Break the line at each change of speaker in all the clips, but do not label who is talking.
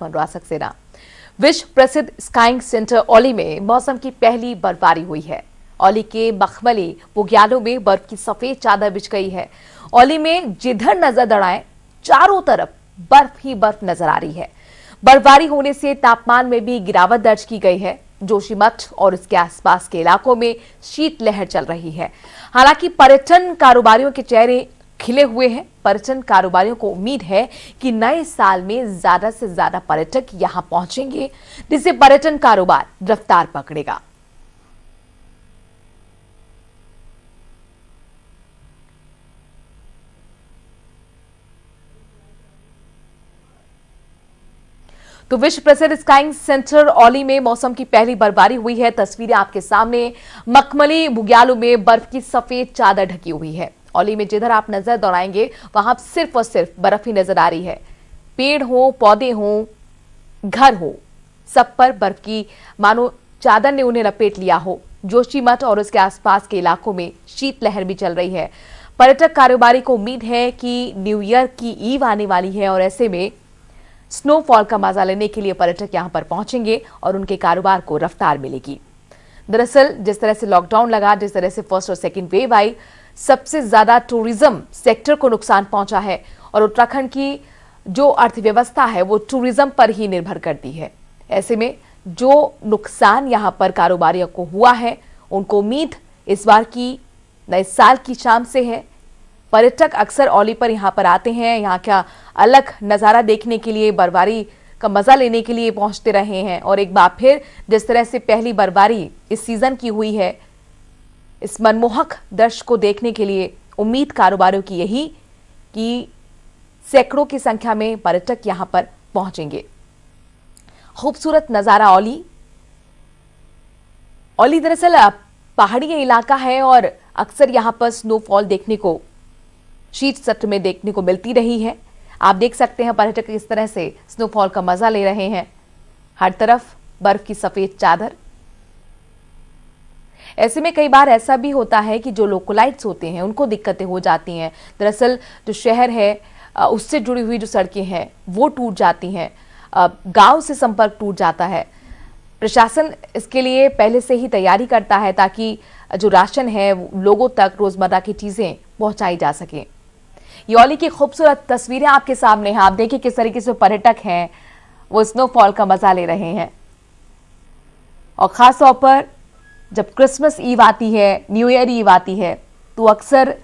अनुराग सक्सेना। विश्व प्रसिद्ध skiing centre Auli में मौसम की पहली बर्फबारी हुई है। औली के मखमली बुग्यालों में बर्फ की सफेद चादर बिछ गई है। औली में जिधर नजर दौड़ाएं चारों तरफ बर्फ ही बर्फ नजर आ रही है। बर्फबारी होने से तापमान में भी गिरावट दर्ज की गई है। जोशीमठ और उसके आसपास के इलाकों में शीतलहर चल रही है। हालांकि पर्यटन कारोबारियों के चेहरे खिले हुए हैं। पर्यटन कारोबारियों को उम्मीद है कि नए साल में ज्यादा से ज्यादा पर्यटक यहां पहुंचेंगे, जिससे पर्यटन कारोबार रफ्तार पकड़ेगा। तो विश्व प्रसिद्ध स्काइंग सेंटर औली में मौसम की पहली बर्फबारी हुई है। तस्वीरें आपके सामने। मखमली बुग्यालों में बर्फ की सफेद चादर ढकी हुई है। औली में जिधर आप नजर दौड़ाएंगे वहां सिर्फ और सिर्फ बर्फ ही नजर आ रही है। पेड़ हो, पौधे हो, घर हो, सब पर बर्फ की मानो चादर ने उन्हें लपेट लिया हो। जोशीमठ और उसके आसपास के इलाकों में शीतलहर भी चल रही है। पर्यटक कारोबारी को उम्मीद है कि न्यू ईयर की ईव आने वाली है और ऐसे में स्नोफॉल का मजा लेने के लिए पर्यटक यहां पर पहुंचेंगे और उनके कारोबार को रफ्तार मिलेगी। दरअसल जिस तरह से लॉकडाउन लगा, जिस तरह से फर्स्ट और सेकंड वेव आई, सबसे ज्यादा टूरिज्म सेक्टर को नुकसान पहुंचा है और उत्तराखंड की जो अर्थव्यवस्था है वो टूरिज्म पर ही निर्भर करती है। ऐसे में जो नुकसान यहां पर कारोबारियों को हुआ है, उनको उम्मीद इस बार की नए साल की शाम से है। पर्यटक अक्सर औली पर यहां पर आते हैं, यहाँ का अलग नजारा देखने के लिए, बर्फबारी का मजा लेने के लिए पहुंचते रहे हैं और एक बार फिर जिस तरह से पहली बर्फबारी इस सीजन की हुई है, इस मनमोहक दृश्य को देखने के लिए उम्मीद कारोबारियों की यही कि सैकड़ों की संख्या में पर्यटक यहां पर पहुंचेंगे। खूबसूरत नजारा औली। औली दरअसल पहाड़ी इलाका है और अक्सर यहां पर स्नोफॉल देखने को शीत सत्र में देखने को मिलती रही है। आप देख सकते हैं पर्यटक इस तरह से स्नोफॉल का मजा ले रहे हैं। हर तरफ बर्फ की सफेद चादर। ऐसे में कई बार ऐसा भी होता है कि जो लोकलाइट्स होते हैं उनको दिक्कतें हो जाती हैं। दरअसल जो शहर है उससे जुड़ी हुई जो सड़कें हैं वो टूट जाती हैं, गांव से संपर्क टूट जाता है। प्रशासन इसके लिए पहले से ही तैयारी करता है ताकि जो राशन है लोगों तक रोजमर्रा की चीजें पहुंचाई जा सके। ये औली की खूबसूरत तस्वीरें आपके सामने हैं। आप देखिए किस तरीके से पर्यटक हैं वो स्नोफॉल का मजा ले रहे हैं। और खास तौर पर जब क्रिसमस ईव आती है, न्यू ईयर ईव आती है, तो अक्सर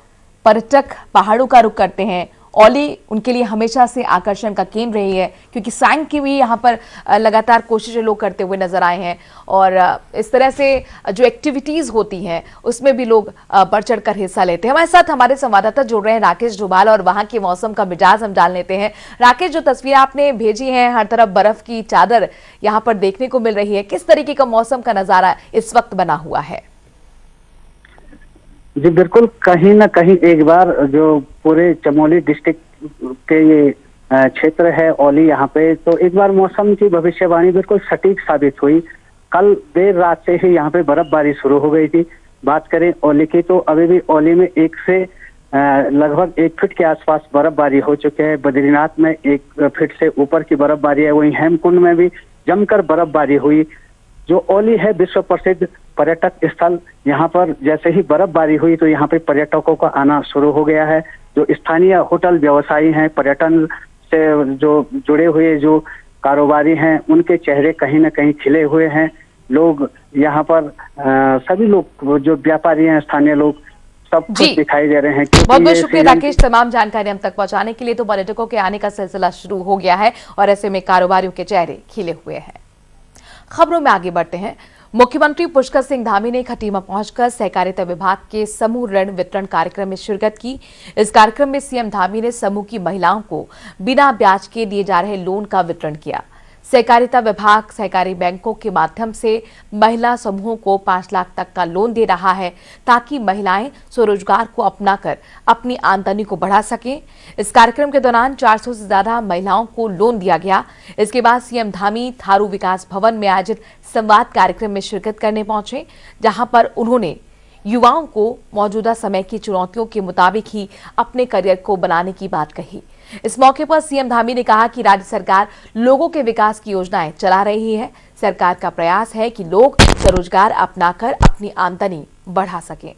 पर्यटक पहाड़ों का रुख करते हैं। औली उनके लिए हमेशा से आकर्षण का केंद्र रही है क्योंकि साइंस की भी यहाँ पर लगातार कोशिशें लोग करते हुए नजर आए हैं और इस तरह से जो एक्टिविटीज होती हैं उसमें भी लोग बढ़ चढ़ कर हिस्सा लेते हैं। हमारे साथ हमारे संवाददाता जुड़ रहे हैं राकेश डोभाल और वहां के मौसम का मिजाज हम जान लेते हैं। राकेश, जो तस्वीर आपने भेजी है, हर तरफ बर्फ की चादर यहाँ पर देखने को मिल रही है, किस तरीके का मौसम का नजारा इस वक्त बना हुआ है?
जी बिल्कुल, कहीं ना कहीं एक बार जो पूरे चमोली डिस्ट्रिक्ट के ये क्षेत्र है औली, यहाँ पे तो एक बार मौसम की भविष्यवाणी बिल्कुल सटीक साबित हुई। कल देर रात से ही यहाँ पे बर्फबारी शुरू हो गई थी। बात करें औली की तो अभी भी औली में लगभग 1 फीट के आसपास बर्फबारी हो चुकी है। बद्रीनाथ में 1 फीट से ऊपर की बर्फबारी है। वहीं हेमकुंड में भी जमकर बर्फबारी हुई। जो औली है विश्व प्रसिद्ध पर्यटक स्थल, यहाँ पर जैसे ही बर्फबारी हुई तो यहाँ पे पर्यटकों का आना शुरू हो गया है। जो स्थानीय होटल व्यवसायी हैं, पर्यटन से जो जुड़े हुए जो कारोबारी हैं, उनके चेहरे कहीं ना कहीं खिले हुए हैं। लोग यहाँ पर सभी लोग जो व्यापारी हैं, स्थानीय लोग, सब कुछ दिखाई दे रहे हैं।
बहुत बहुत शुक्रिया राकेश, तमाम जानकारी हम तक पहुंचाने के लिए। तो पर्यटकों के आने का सिलसिला शुरू हो गया है और ऐसे में कारोबारियों के चेहरे खिले हुए हैं। खबरों में आगे बढ़ते हैं। मुख्यमंत्री पुष्कर सिंह धामी ने खटीमा पहुंचकर सहकारिता विभाग के समूह ऋण वितरण कार्यक्रम में शिरकत की। इस कार्यक्रम में सीएम धामी ने समूह की महिलाओं को बिना ब्याज के दिए जा रहे लोन का वितरण किया। सहकारिता विभाग सहकारी बैंकों के माध्यम से महिला समूहों को 5 लाख तक का लोन दे रहा है ताकि महिलाएं स्वरोजगार को अपनाकर अपनी आमदनी को बढ़ा सकें। इस कार्यक्रम के दौरान 400 से ज्यादा महिलाओं को लोन दिया गया। इसके बाद सीएम धामी थारू विकास भवन में आयोजित संवाद कार्यक्रम में शिरकत करने पहुंचे, जहां पर उन्होंने युवाओं को मौजूदा समय की चुनौतियों के मुताबिक ही अपने करियर को बनाने की बात कही। इस मौके पर सीएम धामी ने कहा कि राज्य सरकार लोगों के विकास की योजनाएं चला रही है। सरकार का प्रयास है कि लोग स्वरोजगार अपनाकर अपनी आमदनी बढ़ा सकें।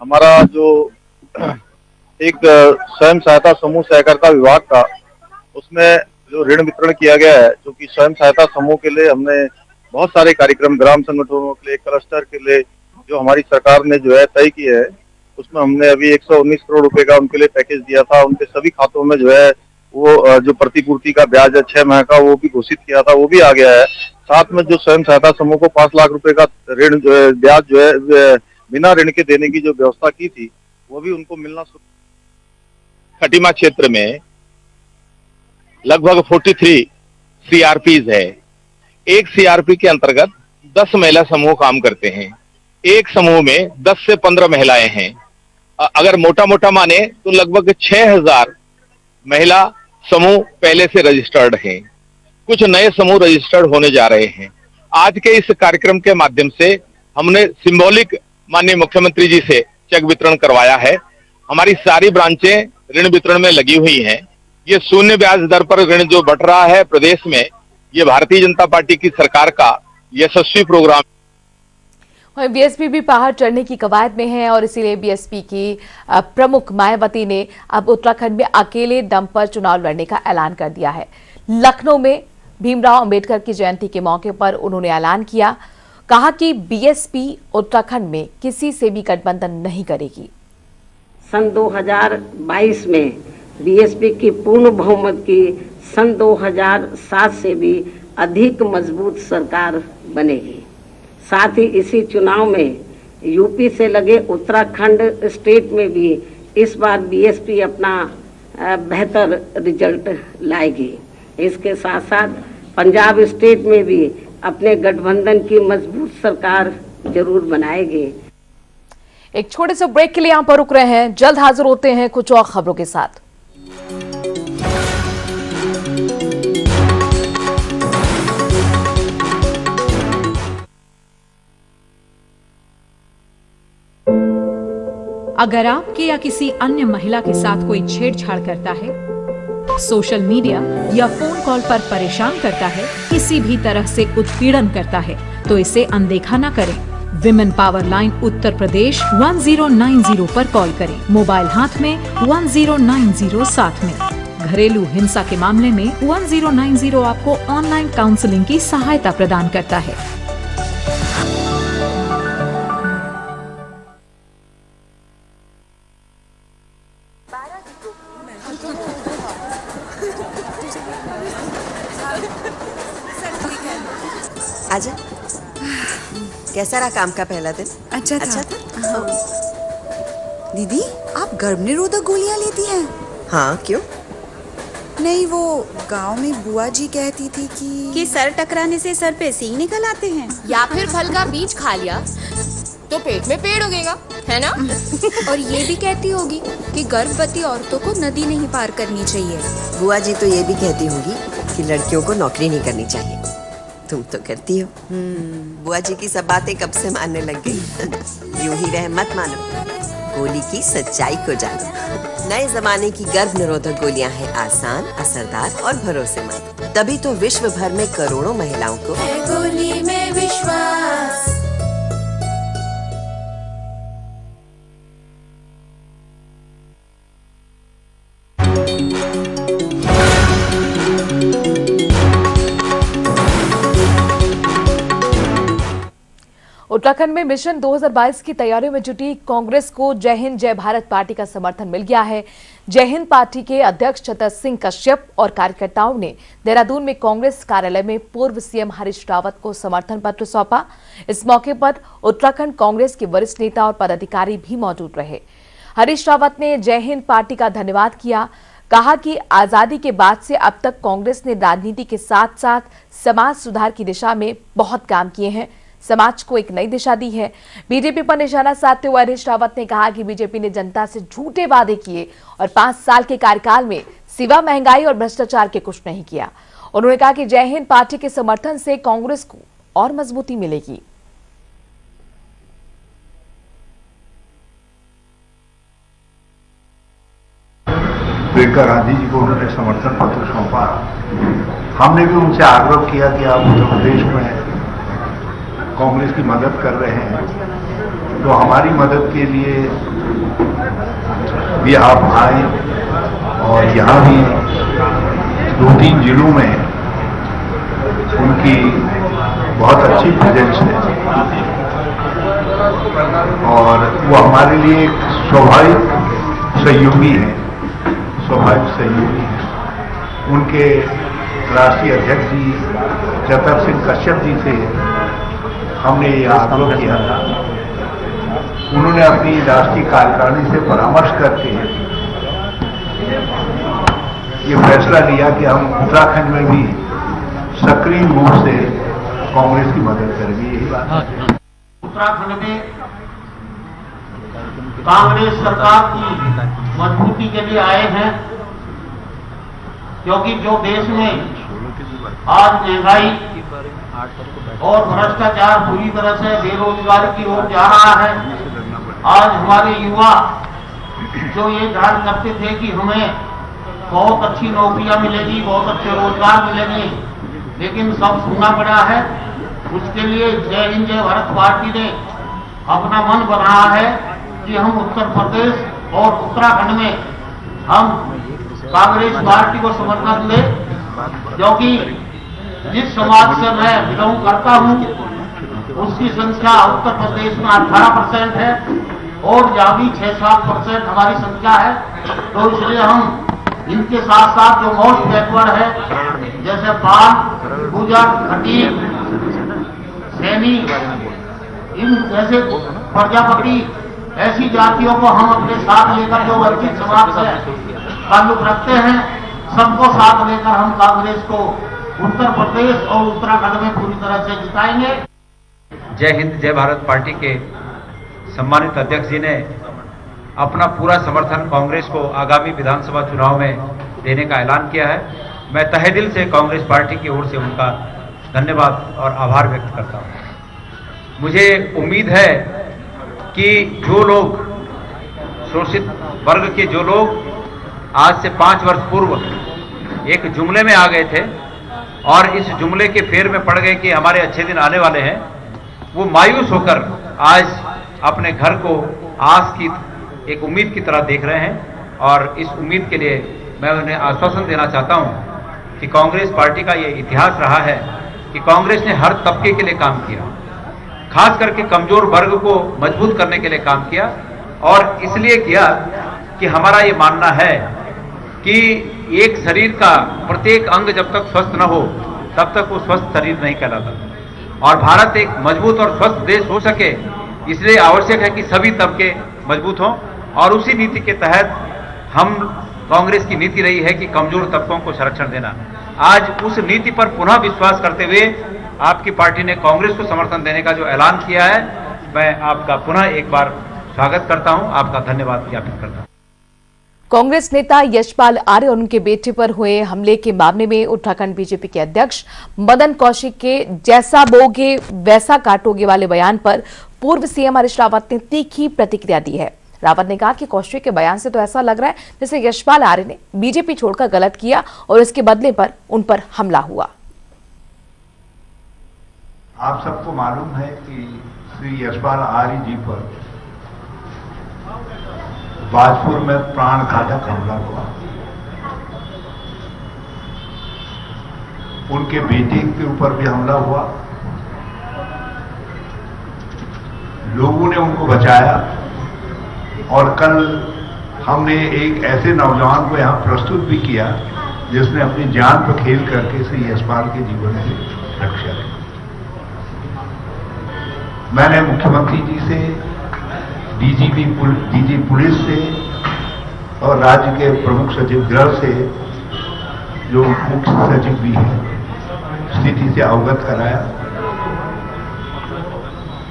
हमारा जो एक स्वयं सहायता समूह सहकारिता विभाग का, उसमें जो ऋण वितरण किया गया है, जो कि स्वयं सहायता समूह के लिए हमने बहुत सारे कार्यक्रम ग्राम संगठनों के लिए, क्लस्टर के लिए जो हमारी सरकार ने जो है तय की है, उसमें हमने अभी 119 करोड़ रुपए का उनके लिए पैकेज दिया था। उनके सभी खातों में जो है वो जो प्रतिपूर्ति का ब्याज है 6 माह का, वो भी घोषित किया था, वो भी आ गया है। साथ में जो स्वयं सहायता समूह को 5 लाख रुपए का ऋण जो है ब्याज जो है बिना ऋण के देने की जो व्यवस्था की थी, वो भी उनको मिलना शुरू।
खटीमा क्षेत्र में लगभग 43 सीआरपीज है। एक सीआरपी के अंतर्गत 10 महिला समूह काम करते हैं। एक समूह में 10 से 15 महिलाएं हैं। अगर मोटा मोटा माने तो लगभग 6000 महिला समूह पहले से रजिस्टर्ड हैं। कुछ नए समूह रजिस्टर्ड होने जा रहे हैं। आज के इस कार्यक्रम के माध्यम से हमने सिंबॉलिक माननीय मुख्यमंत्री जी से चेक वितरण करवाया है। हमारी सारी ब्रांचें ऋण वितरण में लगी हुई हैं। ये शून्य ब्याज दर पर ऋण जो बढ़ रहा है प्रदेश में, ये भारतीय जनता पार्टी की सरकार का यशस्वी प्रोग्राम।
बीएसपी भी पहाड़ चढ़ने की कवायद में है और इसीलिए बीएसपी की प्रमुख मायावती ने अब उत्तराखंड में अकेले दम पर चुनाव लड़ने का ऐलान कर दिया है। लखनऊ में भीमराव अंबेडकर की जयंती के मौके पर उन्होंने ऐलान किया, कहा कि बीएसपी उत्तराखंड में किसी से भी गठबंधन नहीं करेगी।
सन 2022 में बीएसपी की पूर्ण बहुमत की सन 2007 से भी अधिक मजबूत सरकार बनेगी। साथ ही इसी चुनाव में यूपी से लगे उत्तराखंड स्टेट में भी इस बार बीएसपी अपना बेहतर रिजल्ट लाएगी। इसके साथ साथ पंजाब स्टेट में भी अपने गठबंधन की मजबूत सरकार जरूर बनाएगी।
एक छोटे से ब्रेक के लिए यहां पर रुक रहे हैं। जल्द हाजिर होते हैं कुछ और खबरों के साथ।
अगर आपके या किसी अन्य महिला के साथ कोई छेड़छाड़ करता है, सोशल मीडिया या फोन कॉल पर परेशान करता है, किसी भी तरह से उत्पीड़न करता है, तो इसे अनदेखा न करें। Women power line Uttar Pradesh 1090 पर कॉल करें। मोबाइल हाथ में 1090 साथ में। घरेलू हिंसा के मामले में 1090 आपको ऑनलाइन काउंसलिंग की सहायता प्रदान करता है।
आजा। कैसा रहा काम का पहला दिन?
अच्छा था। दीदी, आप गर्भ निरोधक गोलियां लेती हैं?
हाँ, क्यों?
नहीं, वो गांव में बुआ जी कहती थी कि सर टकराने से सर पे सींग निकल आते हैं।
या फिर फल का बीज खा लिया तो पेट में पेड़ उगेगा, है ना?
और ये भी कहती होगी कि गर्भवती औरतों को नदी नहीं पार करनी चाहिए।
बुआ जी तो ये भी कहती होगी कि लड़कियों को नौकरी नहीं करनी चाहिए। तुम तो करती हो। बुआ जी की सब बातें कब से मानने लग गई। यूं ही रह मत मानो, गोली की सच्चाई को जानो। नए जमाने की गर्भ निरोधक गोलियां हैं आसान, असरदार और भरोसेमंद। तभी तो विश्व भर में करोड़ों महिलाओं को
है गोली में विश्वास।
उत्तराखंड में मिशन 2022 की तैयारियों में जुटी कांग्रेस को जय हिंद जय भारत पार्टी का समर्थन मिल गया है। जय हिंद पार्टी के अध्यक्ष छतर सिंह कश्यप और कार्यकर्ताओं ने देहरादून में कांग्रेस कार्यालय में पूर्व सीएम हरीश रावत को समर्थन पत्र सौंपा। इस मौके पर उत्तराखंड कांग्रेस के वरिष्ठ नेता और पदाधिकारी भी मौजूद रहे। हरीश रावत ने जय हिंद पार्टी का धन्यवाद किया, कहा कि आजादी के बाद से अब तक कांग्रेस ने राजनीति के साथ साथ समाज सुधार की दिशा में बहुत काम किए हैं, समाज को एक नई दिशा दी है। बीजेपी पर निशाना साधते हुए हरीश रावत ने कहा कि बीजेपी ने जनता से झूठे वादे किए और 5 साल के कार्यकाल में सिवा महंगाई और भ्रष्टाचार के कुछ नहीं किया। उन्होंने कहा कि जय हिंद पार्टी के समर्थन से कांग्रेस को और मजबूती मिलेगी।
प्रियंका गांधी जी को उन्होंने समर्थन पत्र सौंपा। हमने भी उनसे आग्रह किया कि आप उत्तर प्रदेश में कांग्रेस की मदद कर रहे हैं, तो हमारी मदद के लिए भी आप आए। और यहाँ भी 2-3 जिलों में उनकी बहुत अच्छी प्रेजेंस है और वो हमारे लिए एक स्वाभाविक सहयोगी हैं। उनके राष्ट्रीय अध्यक्ष जी चतर सिंह कश्यप जी से हमने ये आग्रह किया था। उन्होंने अपनी राष्ट्रीय कार्यकारिणी से परामर्श करके ये फैसला लिया कि हम उत्तराखंड में भी सक्रिय रूप से कांग्रेस की मदद करेंगे। यही बात है।
उत्तराखंड में कांग्रेस सरकार की मजबूती के लिए आए हैं, क्योंकि जो देश में आज महंगाई और भ्रष्टाचार पूरी तरह से बेरोजगारी की ओर जा रहा है। आज हमारे युवा जो ये ध्यान करते थे कि हमें बहुत अच्छी नौकरियां मिलेगी, बहुत अच्छे रोजगार मिलेंगे, लेकिन सब सुनना पड़ा है। उसके लिए जय हिंद जय भारत पार्टी ने अपना मन बनाया है कि हम उत्तर प्रदेश और उत्तराखंड में हम कांग्रेस पार्टी को समर्थन दें, क्योंकि जिस समाज से मैं बिलोंग करता हूं उसकी संख्या उत्तर प्रदेश में 18% है और यहाँ भी 6-7% हमारी संख्या है। तो इसलिए हम इनके साथ साथ जो मोस्ट बैकवर्ड है जैसे पान, गुजर, खटीक, सैनी, इन जैसे प्रजापति, ऐसी जातियों को हम अपने साथ लेकर जो वंचित समाज से ताल्लुक रखते हैं, सबको साथ लेकर हम कांग्रेस को उत्तर प्रदेश और उत्तराखंड में पूरी तरह से जिताएंगे।
जय हिंद जय भारत पार्टी के सम्मानित अध्यक्ष जी ने अपना पूरा समर्थन कांग्रेस को आगामी विधानसभा चुनाव में देने का ऐलान किया है। मैं तहे दिल से कांग्रेस पार्टी की ओर से उनका धन्यवाद और आभार व्यक्त करता हूं। मुझे उम्मीद है कि जो लोग शोषित वर्ग के जो लोग आज से 5 वर्ष पूर्व एक जुमले में आ गए थे और इस जुमले के फेर में पड़ गए कि हमारे अच्छे दिन आने वाले हैं, वो मायूस होकर आज अपने घर को आस की एक उम्मीद की तरह देख रहे हैं। और इस उम्मीद के लिए मैं उन्हें आश्वासन देना चाहता हूं कि कांग्रेस पार्टी का ये इतिहास रहा है कि कांग्रेस ने हर तबके के लिए काम किया, खास करके कमजोर वर्ग को मजबूत करने के लिए काम किया। और इसलिए किया कि हमारा ये मानना है कि एक शरीर का प्रत्येक अंग जब तक स्वस्थ न हो तब तक वो स्वस्थ शरीर नहीं कहलाता। और भारत एक मजबूत और स्वस्थ देश हो सके, इसलिए आवश्यक है कि सभी तबके मजबूत हों। और उसी नीति के तहत हम कांग्रेस की नीति रही है कि कमजोर तबकों को संरक्षण देना। आज उस नीति पर पुनः विश्वास करते हुए आपकी पार्टी ने कांग्रेस को समर्थन देने का जो ऐलान किया है, मैं आपका पुनः एक बार स्वागत करता हूं, आपका धन्यवाद ज्ञापित करता हूं।
कांग्रेस नेता यशपाल आर्य और उनके बेटे पर हुए हमले के मामले में उत्तराखंड बीजेपी के अध्यक्ष मदन कौशिक के जैसा बोगे वैसा काटोगे वाले बयान पर पूर्व सीएम हरीश रावत ने तीखी प्रतिक्रिया दी है। रावत ने कहा कि कौशिक के बयान से तो ऐसा लग रहा है जैसे यशपाल आर्य ने बीजेपी छोड़कर गलत किया और इसके बदले पर उन पर हमला हुआ।
आप सबको मालूम है कि श्री यशपाल आर्य जी पर बाजपुर में प्राणघातक हमला हुआ। उनके बेटे के ऊपर भी हमला हुआ। लोगों ने उनको बचाया और कल हमने एक ऐसे नौजवान को यहां प्रस्तुत भी किया जिसने अपनी जान पर खेल करके श्री यशपाल के जीवन की रक्षा की। मैंने मुख्यमंत्री जी से, डीजी पुलिस से और राज्य के प्रमुख सचिव गृह से, जो मुख्य सचिव भी है, स्थिति से अवगत कराया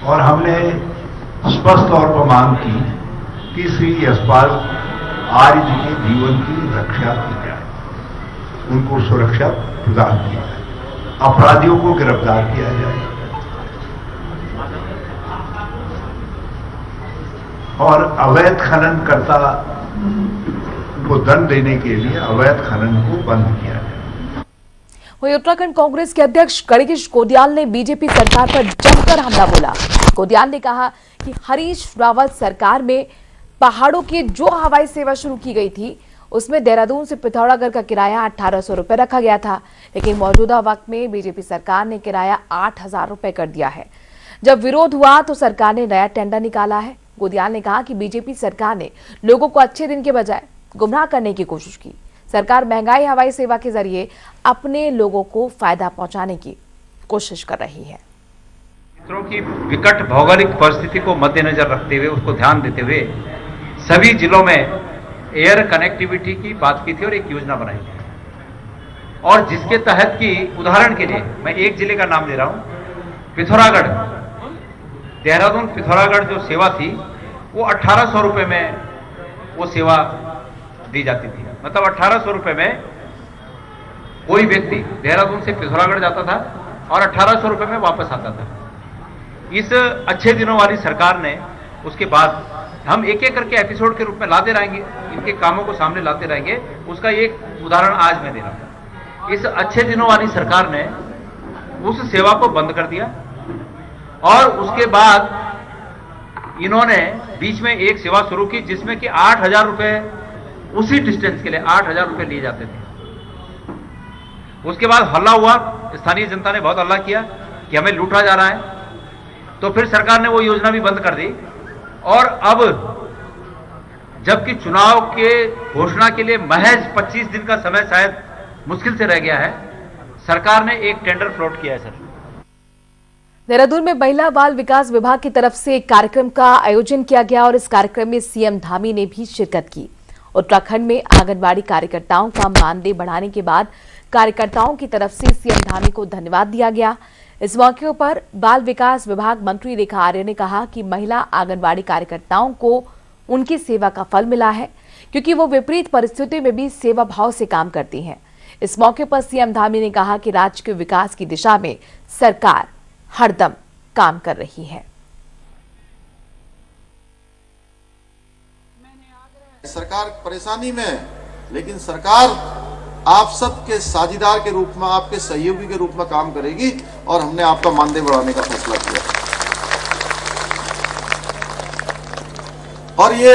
और हमने स्पष्ट तौर पर मांग की कि श्री यशपाल आर्य जी के जीवन की रक्षा की जाए, उनको सुरक्षा प्रदान की जाए, अपराधियों को गिरफ्तार किया जाए और अवैध खननकर्ता उनको दंड देने के लिए अवैध खनन को बंद किया जाए।
वहीं उत्तराखंड कांग्रेस के अध्यक्ष गणेश कोडियाल ने बीजेपी सरकार पर जमकर हमला बोला। कोडियाल ने कहा कि हरीश रावत सरकार में पहाड़ों की जो हवाई सेवा शुरू की गई थी उसमें देहरादून से पिथौरागढ़ का किराया 1800 रुपए रखा गया था, लेकिन मौजूदा वक्त में बीजेपी सरकार ने किराया 8000 रुपए कर दिया है। जब विरोध हुआ तो सरकार ने नया टेंडर निकाला है। कोडियाल ने कहा कि बीजेपी सरकार ने लोगों को अच्छे दिन के बजाय गुमराह करने की कोशिश की। सरकार महंगाई हवाई सेवा के जरिए अपने लोगों को फायदा पहुंचाने की कोशिश कर रही है।
मित्रों की विकट भौगोलिक परिस्थिति को मद्देनजर रखते हुए, उसको ध्यान देते हुए सभी जिलों में एयर कनेक्टिविटी की बात की थी और एक योजना बनाई थी, और जिसके तहत की उदाहरण के लिए मैं एक जिले का नाम ले रहा हूं, पिथौरागढ़, देहरादून पिथौरागढ़ जो सेवा थी वो 1800 रुपए में वो सेवा दी जाती थी। मतलब 1800 रुपए में कोई व्यक्ति देहरादून से पिथौरागढ़ जाता था और 1800 रुपए में वापस आता था। इस अच्छे दिनों वाली सरकार ने उसके बाद हम एक एक करके एपिसोड के रूप में लाते रहेंगे, इनके कामों को सामने लाते रहेंगे। उसका एक उदाहरण आज मैं दे रहा हूं। इस अच्छे दिनों वाली सरकार ने उस सेवा को बंद कर दिया और उसके बाद इन्होंने बीच में एक सेवा शुरू की जिसमें कि 8000 रुपए उसी डिस्टेंस के लिए 8000 रुपए लिए जाते थे। उसके बाद हल्ला हुआ, स्थानीय जनता ने बहुत हल्ला किया कि हमें लूटा जा रहा है, तो फिर सरकार ने वो योजना भी बंद कर दी। और अब जबकि चुनाव के घोषणा के लिए महज 25 दिन का समय शायद मुश्किल से रह गया है, सरकार ने एक टेंडर फ्लोट किया है। सर,
देहरादून में महिला बाल विकास विभाग की तरफ से एक कार्यक्रम का आयोजन किया गया और इस कार्यक्रम में सीएम धामी ने भी शिरकत की। उत्तराखंड में आंगनबाड़ी कार्यकर्ताओं का मानदेय बढ़ाने के बाद कार्यकर्ताओं की तरफ से सीएम धामी को धन्यवाद दिया गया। इस मौके पर बाल विकास विभाग मंत्री रेखा आर्य ने कहा कि महिला आंगनबाड़ी कार्यकर्ताओं को उनकी सेवा का फल मिला है, क्योंकि वो विपरीत परिस्थितियों में भी सेवा भाव से काम करती हैं। इस मौके पर सीएम धामी ने कहा कि राज्य के विकास की दिशा में सरकार हरदम काम कर रही है।
सरकार परेशानी में है, लेकिन सरकार आप सबके साझीदार के रूप में, आपके सहयोगी के रूप में काम करेगी और हमने आपका मानदेय बढ़ाने का फैसला किया। और ये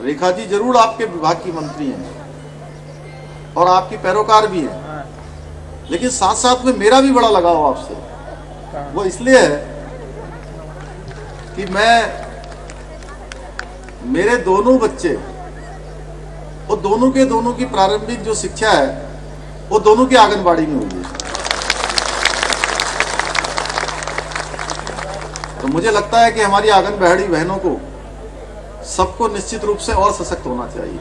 रेखा जी जरूर आपके विभाग की मंत्री हैं और आपकी पैरोकार भी हैं, लेकिन साथ साथ में मेरा भी बड़ा लगाव आपसे। वो इसलिए है कि मेरे दोनों बच्चे, वो दोनों की प्रारंभिक जो शिक्षा है वो दोनों की आंगनबाड़ी में हुई है। तो मुझे लगता है कि हमारी आंगनबाड़ी बहनों को सबको निश्चित रूप से और सशक्त होना चाहिए।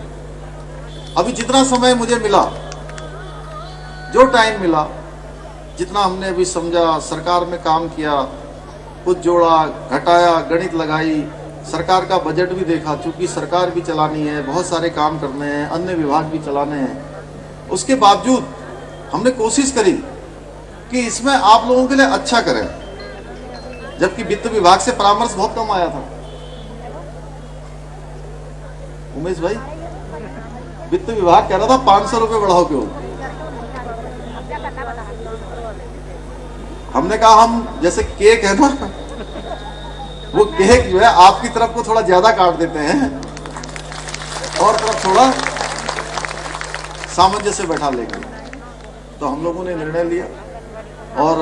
अभी जितना समय मुझे मिला, जो टाइम मिला, जितना हमने अभी समझा, सरकार में काम किया, कुछ जोड़ा घटाया, गणित लगाई, सरकार का बजट भी देखा, चूंकि सरकार भी चलानी है, बहुत सारे काम करने हैं, अन्य विभाग भी चलाने हैं। उसके बावजूद हमने कोशिश करी कि इसमें आप लोगों के लिए अच्छा करें, जबकि वित्त विभाग से परामर्श बहुत कम आया था। उमेश भाई, वित्त विभाग कह रहा था 500 रुपए बढ़ाओ क्यों। हमने कहा हम जैसे केक है ना, वो केक जो है आपकी तरफ को थोड़ा ज्यादा काट देते हैं और तरफ थोड़ा सामंजस्य बैठा लेंगे। तो हम लोगों ने निर्णय लिया और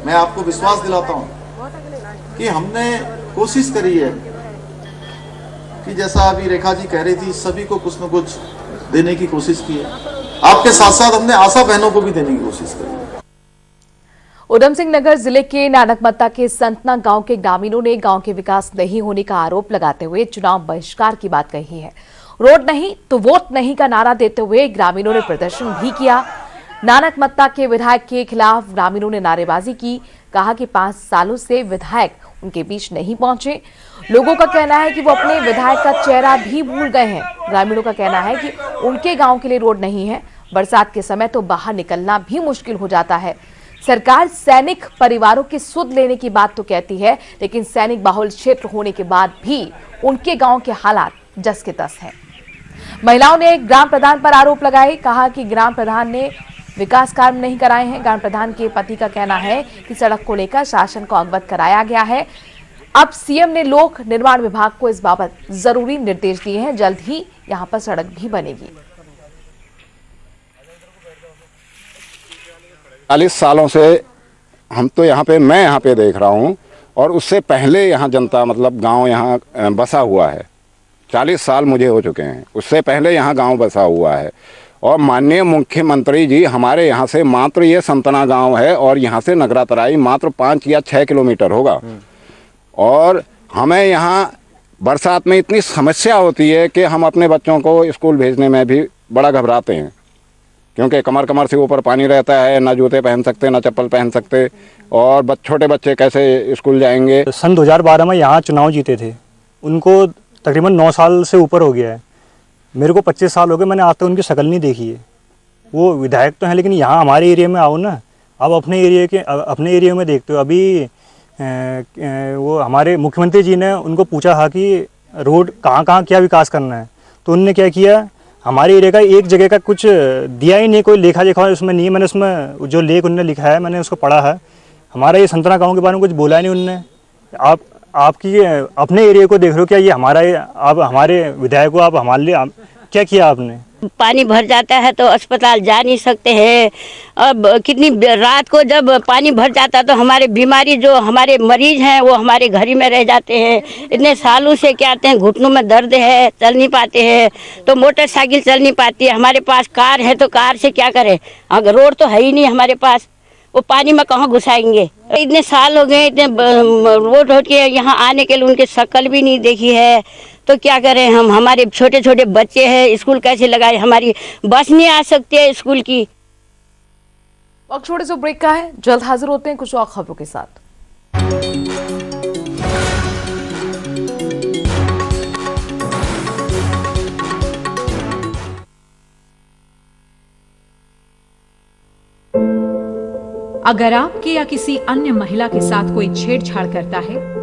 मैं आपको विश्वास दिलाता हूं कि हमने कोशिश करी है कि जैसा अभी रेखा जी कह रही थी, सभी को कुछ न कुछ देने की कोशिश की है। आपके साथ साथ हमने आशा बहनों को भी देने की कोशिश करी है।
उधम सिंह नगर जिले के नानकमत्ता के संतना गांव के ग्रामीणों ने गांव के विकास नहीं होने का आरोप लगाते हुए चुनाव बहिष्कार की बात कही है। रोड नहीं तो वोट नहीं का नारा देते हुए ग्रामीणों ने प्रदर्शन भी किया। नानकमत्ता के विधायक के खिलाफ ग्रामीणों ने नारेबाजी की। कहा कि 5 सालों से विधायक उनके बीच नहीं पहुंचे। लोगों का कहना है कि वो अपने विधायक का चेहरा भी भूल गए हैं। ग्रामीणों का कहना है कि उनके गांव के लिए रोड नहीं है, बरसात के समय तो बाहर निकलना भी मुश्किल हो जाता है। सरकार सैनिक परिवारों की सुध लेने की बात तो कहती है, लेकिन सैनिक बाहुल क्षेत्र होने के बाद भी उनके गांव के हालात जस के तस हैं। महिलाओं ने ग्राम प्रधान पर आरोप लगाए, कहा कि ग्राम प्रधान ने विकास कार्य नहीं कराए हैं। ग्राम प्रधान के पति का कहना है कि सड़क को लेकर शासन को अवगत कराया गया है। अब सीएम ने लोक निर्माण विभाग को इस बाबत जरूरी निर्देश दिए हैं। जल्द ही यहां पर सड़क भी बनेगी।
40 सालों से हम तो मैं यहाँ पे देख रहा हूँ, और उससे पहले यहाँ जनता मतलब गांव यहाँ बसा हुआ है। 40 साल मुझे हो चुके हैं, उससे पहले यहाँ गांव बसा हुआ है। और माननीय मुख्यमंत्री जी हमारे यहाँ से मात्र ये संतना गांव है और यहाँ से नगरातराई मात्र 5 या 6 किलोमीटर होगा। और हमें यहाँ बरसात में इतनी समस्या होती है कि हम अपने बच्चों को स्कूल भेजने में भी बड़ा घबराते हैं, क्योंकि कमर से ऊपर पानी रहता है, ना जूते पहन सकते ना चप्पल पहन सकते, और छोटे बच्चे कैसे स्कूल जाएंगे।
सन 2012 में यहाँ चुनाव जीते थे, उनको तकरीबन 9 साल से ऊपर हो गया है। मेरे को 25 साल हो गए, मैंने आज तक उनकी शक्ल नहीं देखी है। वो विधायक तो हैं, लेकिन यहाँ हमारे एरिया में आओ ना, आप अपने एरिया में देखते हो। अभी वो हमारे मुख्यमंत्री जी ने उनको पूछा था कि रोड कहाँ क्या विकास करना है, तो उनने क्या किया, हमारे एरिया का एक जगह का कुछ दिया ही नहीं, कोई लेखा जोखा उसमें नहीं। मैंने उसमें जो लेख उनने लिखा है मैंने उसको पढ़ा है। हमारा ये संतना गांव के बारे में कुछ बोला नहीं उनने। आपकी अपने एरिया को देख रहे हो क्या, ये आप हमारे विधायक को आप हमारे लिए क्या किया आपने?
पानी भर जाता है तो अस्पताल जा नहीं सकते हैं। अब कितनी रात को जब पानी भर जाता है तो हमारे बीमारी जो हमारे मरीज हैं वो हमारे घर ही में रह जाते हैं। इतने सालों से क्या आते हैं, घुटनों में दर्द है, चल नहीं पाते हैं, तो मोटरसाइकिल चल नहीं पाती है। हमारे पास कार है तो कार से क्या करें, अगर रोड तो है ही नहीं हमारे पास, वो पानी में कहाँ घुसाएंगे। इतने साल हो गए, इतने रोड के यहाँ आने के लिए उनकी शक्ल भी नहीं देखी है, तो क्या करें हम। हमारे छोटे छोटे बच्चे हैं, स्कूल कैसे लगाए, हमारी बस नहीं आ सकती है स्कूल की।
वक्त छोटे से ब्रेक का है, जल्द हाजिर होते हैं कुछ और खबरों के साथ।
अगर आपके या किसी अन्य महिला के साथ कोई छेड़छाड़ करता है,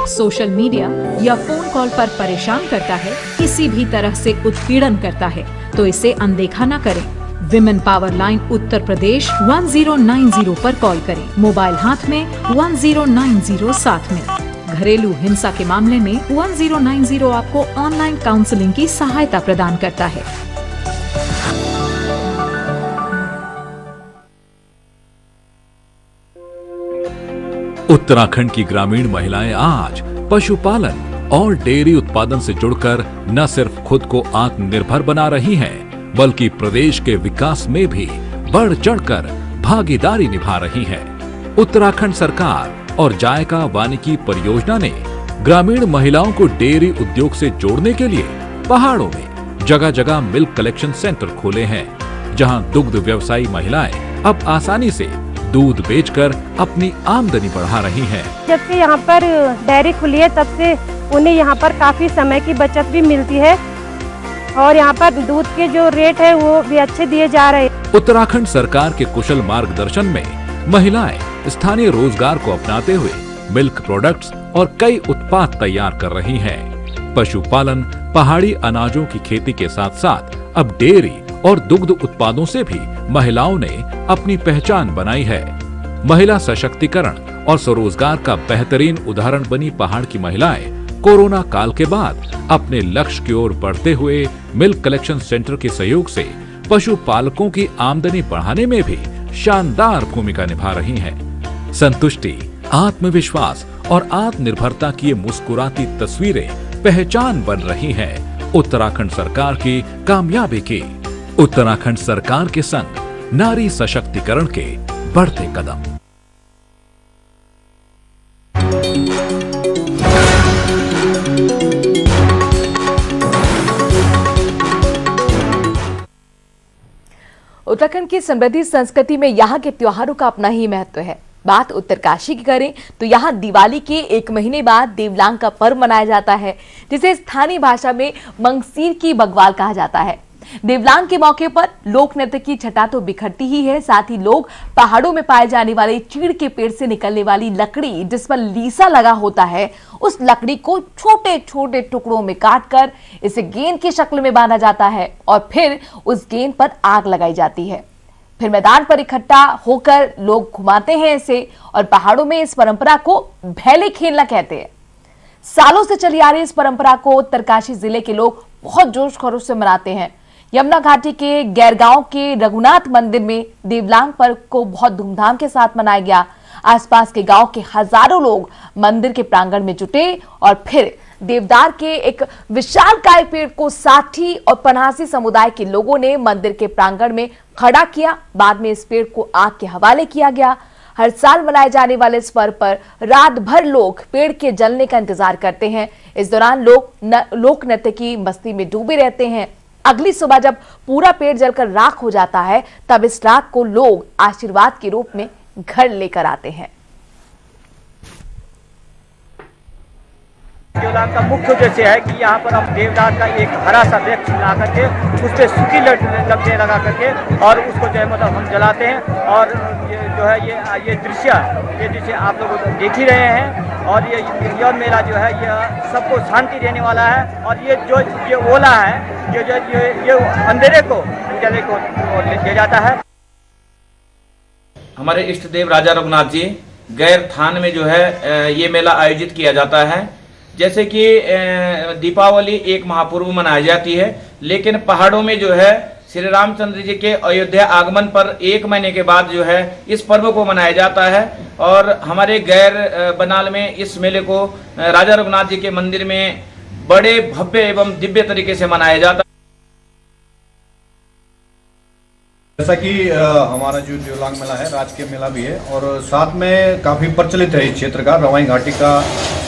सोशल मीडिया या फोन कॉल पर परेशान करता है, किसी भी तरह से उत्पीड़न करता है, तो इसे अनदेखा न करें। Women power line Uttar Pradesh 1090 पर कॉल करें। मोबाइल हाथ में 1090 साथ में। घरेलू हिंसा के मामले में 1090 आपको ऑनलाइन काउंसलिंग की सहायता प्रदान करता है।
उत्तराखंड की ग्रामीण महिलाएं आज पशुपालन और डेयरी उत्पादन से जुड़कर न सिर्फ खुद को आत्मनिर्भर बना रही हैं, बल्कि प्रदेश के विकास में भी बढ़ चढ़कर भागीदारी निभा रही हैं। उत्तराखंड सरकार और जायका वानिकी परियोजना ने ग्रामीण महिलाओं को डेयरी उद्योग से जोड़ने के लिए पहाड़ों में जगह जगह मिल्क कलेक्शन सेंटर खोले हैं, जहां दुग्ध व्यवसायी महिलाएं अब आसानी से दूध बेचकर अपनी आमदनी बढ़ा रही हैं।
जब से यहाँ पर डेयरी खुली है तब से उन्हें यहाँ पर काफी समय की बचत भी मिलती है, और यहाँ पर दूध के जो रेट है वो भी अच्छे दिए जा रहे हैं।
उत्तराखंड सरकार के कुशल मार्गदर्शन में महिलाएं स्थानीय रोजगार को अपनाते हुए मिल्क प्रोडक्ट्स और कई उत्पाद तैयार कर रही हैं। पशुपालन, पहाड़ी अनाजों की खेती के साथ साथ अब डेयरी और दुग्ध उत्पादों से भी महिलाओं ने अपनी पहचान बनाई है। महिला सशक्तिकरण और स्वरोजगार का बेहतरीन उदाहरण बनी पहाड़ की महिलाएं कोरोना काल के बाद अपने लक्ष्य की ओर बढ़ते हुए मिल्क कलेक्शन सेंटर के सहयोग से पशुपालकों की आमदनी बढ़ाने में भी शानदार भूमिका निभा रही हैं। संतुष्टि, आत्मविश्वास और आत्मनिर्भरता की ये मुस्कुराती तस्वीरें पहचान बन रही हैं उत्तराखंड सरकार की कामयाबी की। उत्तराखंड सरकार के संग नारी सशक्तिकरण के बढ़ते कदम।
उत्तराखंड की समृद्धि संस्कृति में यहाँ के त्योहारों का अपना ही महत्व है। बात उत्तरकाशी की करें तो यहाँ दिवाली के 1 महीने बाद देवलांग का पर्व मनाया जाता है, जिसे स्थानीय भाषा में मंगसीर की बग्वाल कहा जाता है। देवलांग के मौके पर लोक नृत्य की छटा तो बिखरती ही है, साथ ही लोग पहाड़ों में पाए जाने वाले चीड़ के पेड़ से निकलने वाली लकड़ी जिस पर लीसा लगा होता है, उस लकड़ी को छोटे छोटे टुकड़ों में काटकर इसे गेंद की शक्ल में बांधा जाता है और फिर उस गेंद पर आग लगाई जाती है। फिर मैदान पर इकट्ठा होकर लोग घुमाते हैं इसे और पहाड़ों में इस परंपरा को भैले खेलना कहते हैं। सालों से चली आ रही इस परंपरा को उत्तरकाशी जिले के लोग बहुत जोश खरोश से मनाते हैं। यमुना घाटी के गैरगांव के रघुनाथ मंदिर में देवलांग पर्व को बहुत धूमधाम के साथ मनाया गया। आसपास के गांव के हजारों लोग मंदिर के प्रांगण में जुटे और फिर देवदार के एक विशालकाय पेड़ को साठी और पनासी समुदाय के लोगों ने मंदिर के प्रांगण में खड़ा किया। बाद में इस पेड़ को आग के हवाले किया गया। हर साल मनाए जाने वाले इस पर्व पर रात भर लोग पेड़ के जलने का इंतजार करते हैं। इस दौरान लोक नृत्य की मस्ती में डूबे रहते हैं। अगली सुबह जब पूरा पेड़ जलकर राख हो जाता है, तब इस राख को लोग आशीर्वाद के रूप में घर लेकर आते हैं।
देवदार का मुख्य उद्देश्य है कि यहाँ पर हम देवदार का एक हरा सा वृक्ष ला करके उस पर सूखी लकड़ियाँ लगा करके और उसको जो है मतलब हम जलाते हैं। और ये जो है ये दृश्य आप लोग देख ही रहे हैं। और ये मेला जो है ये सबको शांति देने वाला है। और ये ओला है ये अंधेरे को उजाले को ले जाता है।
हमारे इष्ट देव राजा रघुनाथ जी गैर थान में जो है ये मेला आयोजित किया जाता है। जैसे कि दीपावली एक महापर्व मनाई जाती है, लेकिन पहाड़ों में जो है श्री रामचंद्र जी के अयोध्या आगमन पर 1 महीने के बाद जो है इस पर्व को मनाया जाता है। और हमारे गैर बनाल में इस मेले को राजा रघुनाथ जी के मंदिर में बड़े भव्य एवं दिव्य तरीके से मनाया जाता है।
जैसा कि हमारा जो देवलांग मेला है राजकीय मेला भी है और साथ में काफ़ी प्रचलित है इस क्षेत्र का। रवाई घाटी का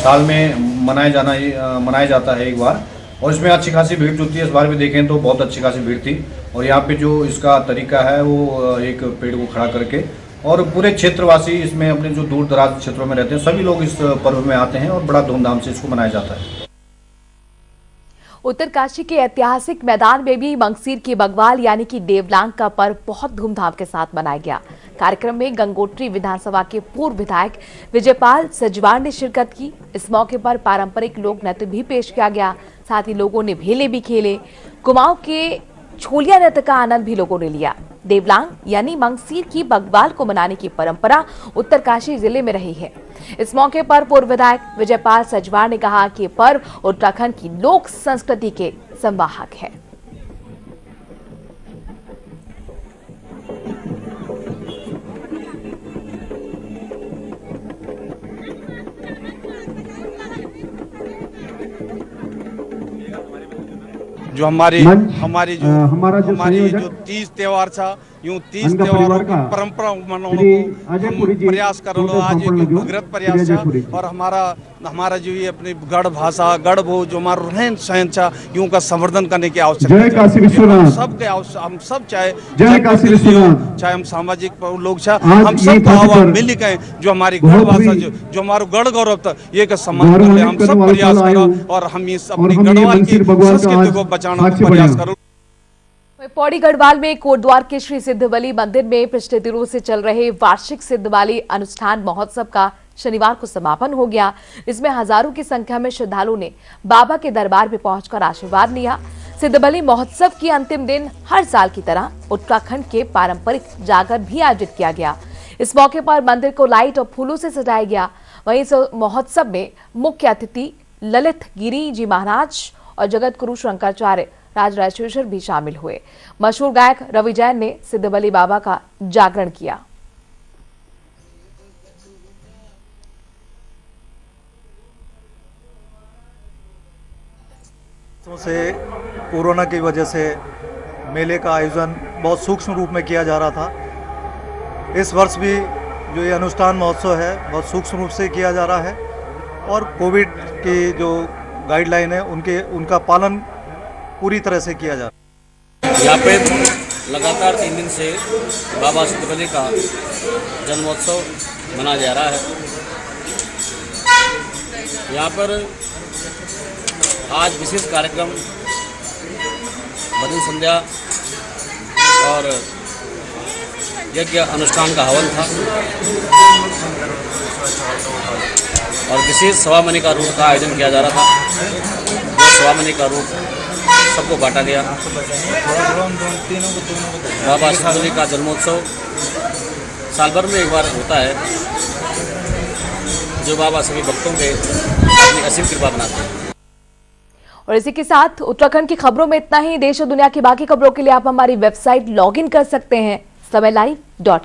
साल में मनाया जाता है एक बार और इसमें अच्छी खासी भीड़ होती है। इस बार भी देखें तो बहुत अच्छी खासी भीड़ थी। और यहाँ पे जो इसका तरीका है वो एक पेड़ को खड़ा करके और पूरे क्षेत्रवासी इसमें अपने जो दूर दराज क्षेत्रों में रहते हैं सभी लोग इस पर्व में आते हैं और बड़ा धूमधाम से इसको मनाया जाता है।
उत्तरकाशी के ऐतिहासिक मैदान में भी मंगसीर की बगवाल यानी कि देवलांग का पर्व बहुत धूमधाम के साथ मनाया गया। कार्यक्रम में गंगोत्री विधानसभा के पूर्व विधायक विजयपाल सजवाण ने शिरकत की। इस मौके पर पारंपरिक लोक नृत्य भी पेश किया गया। साथ ही लोगों ने भेले भी खेले। कुमाऊं के छोलिया नृत्य का आनंद भी लोगों ने लिया। देवलांग यानी मंगसीर की बगवाल को मनाने की परंपरा उत्तरकाशी जिले में रही है। इस मौके पर पूर्व विधायक विजयपाल सजवाण ने कहा कि पर्व उत्तराखंड की लोक संस्कृति के संवाहक है।
जो हमारी जो तीज त्योहार था, यूं तीज त्योहारों की परंपरा मनाने को प्रयास कर रहे। आज एक भगीरथ प्रयास था और हमारा जो ये अपनी गढ़ भाषा गढ़ वो जो हमारा रहन सहन था यूं का संवर्धन करने की आवश्यकता है। हम सब चाहे हम सामाजिक लोग हम सब मिल के जो हमारी गढ़ भाषा जो हमारा गढ़ गौरव था ये का सम्मान कर ले। हम सब प्रयास करो और हम इस अपनी गढ़वाल की संस्कृति को बचाने का प्रयास करो।
पौड़ी गढ़वाल में कोटद्वार के श्री सिद्धबली मंदिर में पिछले दिनों से चल रहे वार्षिक सिद्धबली अनुष्ठान महोत्सव का शनिवार को समापन हो गया। इसमें हजारों की संख्या में श्रद्धालुओं ने बाबा के दरबार में पहुंचकर आशीर्वाद लिया। सिद्धबली महोत्सव के अंतिम दिन हर साल की तरह उत्तराखंड के पारंपरिक जागर भी आयोजित किया गया। इस मौके पर मंदिर को लाइट और फूलों से सजाया गया। वहीं इस महोत्सव में मुख्य अतिथि ललित गिरी जी महाराज और जगत गुरु शंकराचार्य राजराजेश्वर भी शामिल हुए। मशहूर गायक रवि जैन ने सिद्धबली बाबा का जागरण किया।
से कोरोना की वजह से मेले का आयोजन बहुत सूक्ष्म रूप में किया जा रहा था। इस वर्ष भी जो ये अनुष्ठान महोत्सव है बहुत सूक्ष्म रूप से किया जा रहा है और कोविड की जो गाइडलाइन है उनका पालन पूरी तरह से किया जा रहा है।
यहाँ पे लगातार 3 दिन से बाबा सिद्धबली का जन्मोत्सव मनाया जा रहा है। यहाँ पर आज विशेष कार्यक्रम भजन संध्या और यज्ञ अनुष्ठान का हवन था और विशेष सवा महीने का रूप का आयोजन किया जा रहा था। जो सवा महीने का रूप सबको बांटा गया। बाबा सुखदेव का जन्मोत्सव साल भर में एक बार होता है, जो बाबा सभी भक्तों के अपनी असीम कृपा बनाते हैं।
और इसी के साथ उत्तराखंड की खबरों में इतना ही। देश और दुनिया की बाकी खबरों के लिए आप हमारी वेबसाइट लॉगिन कर सकते हैं, समयलाइव.com।